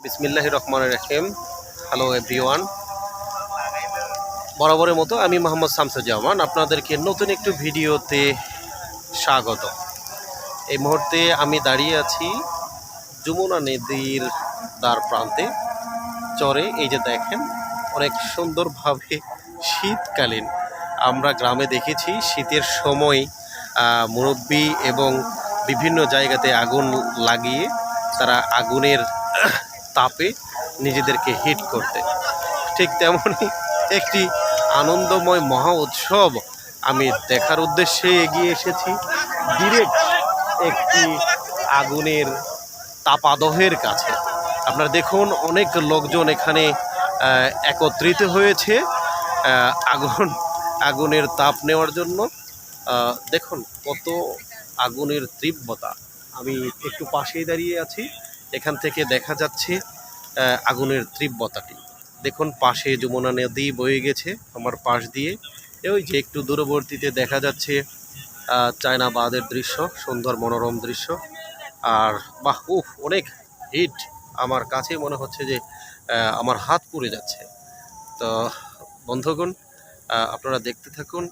বিসমিল্লাহির রহমানির রহিম। Hello everyone, বরাবরের মতো আমি মোহাম্মদ শামসুজ্জামান আপনাদেরকে নতুন একটু ভিডিওতে স্বাগত। এই মুহূর্তে আমি দাঁড়িয়ে আছি যমুনা নদীর দ্বার প্রান্তে চরে। এই যে দেখেন, অনেক সুন্দরভাবে শীতকালীন, আমরা গ্রামে দেখেছি শীতের সময় মুরব্বি এবং বিভিন্ন জায়গাতে আগুন লাগিয়ে তারা আগুনের তাপে নিজেদেরকে হিট করতে, ঠিক তেমনই একটি আনন্দময় মহা উৎসব আমি দেখার উদ্দেশ্যে এগিয়ে এসেছি ডিরেক্ট একটি আগুনের তাপাদহের কাছে। আপনারা দেখুন, অনেক লোকজন এখানে একত্রিত হয়েছে আগুনের তাপ নেওয়ার জন্য। দেখুন কত আগুনের তীব্রতা। আমি একটু পাশেই দাঁড়িয়ে আছি, এখান থেকে দেখা যাচ্ছে আগুনের তীব্রতাটি। দেখুন পাশে যমুনা নদী বয়ে গেছে আমার পাশ দিয়ে। ওই যে একটু দূরবর্তীতে দেখা যাচ্ছে চায়না বাঁধের দৃশ্য, সুন্দর মনোরম দৃশ্য। আর বাহ, অনেক হিট। আমার কাছে মনে হচ্ছে যে আমার হাত পুড়ে যাচ্ছে। তো বন্ধুগণ, আপনারা দেখতে থাকুন।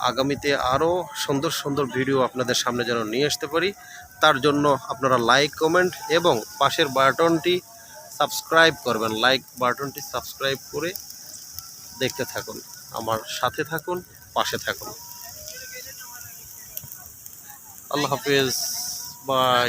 আগামীতে আরও সুন্দর সুন্দর ভিডিও আপনাদের সামনে যেন নিয়ে আসতে পারি, তার জন্য আপনারা লাইক, কমেন্ট এবং পাশের বাটনটি সাবস্ক্রাইব করবেন। লাইক বাটনটি সাবস্ক্রাইব করে দেখতে থাকুন, আমার সাথে থাকুন, পাশে থাকুন। আল্লাহ হাফিজ, বাই।